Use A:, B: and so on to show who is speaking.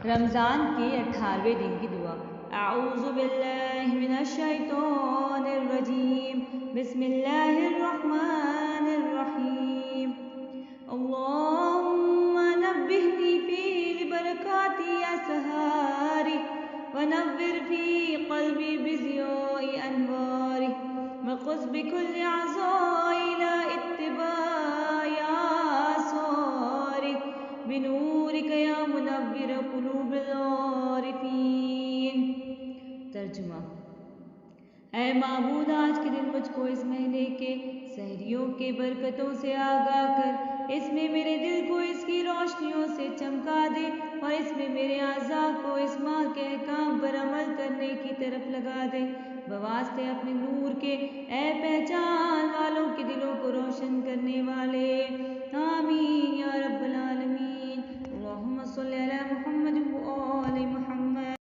A: رمضان کے 18ویں دن کی دعا۔ اعوذ باللہ من الشیطان الرجیم، بسم اللہ الرحمن الرحیم۔ اللہم نبہنی فی لبرکات یا سہاری، ونور فی قلبی بضیاء انواری، وخذ بکل عزاء الى اتباع آثاری، بنورک یا منور قلوب العارفین۔ ترجمہ: اے معبود، آج کے دن مجھ کو اس مہینے کے سحریوں کے برکتوں سے آگاہ کر، اس میں میرے دل کو اس کی روشنیوں سے چمکا دے، اور اس میں میرے اعضاء کو اس ماہ کے احکام پر عمل کرنے کی طرف لگا دے، بواسطے اپنے نور کے، اے پہچان والوں کے دلوں کو روشن کرنے والے۔ آمین یا رب العالمین۔ اللہم صلی علی محمد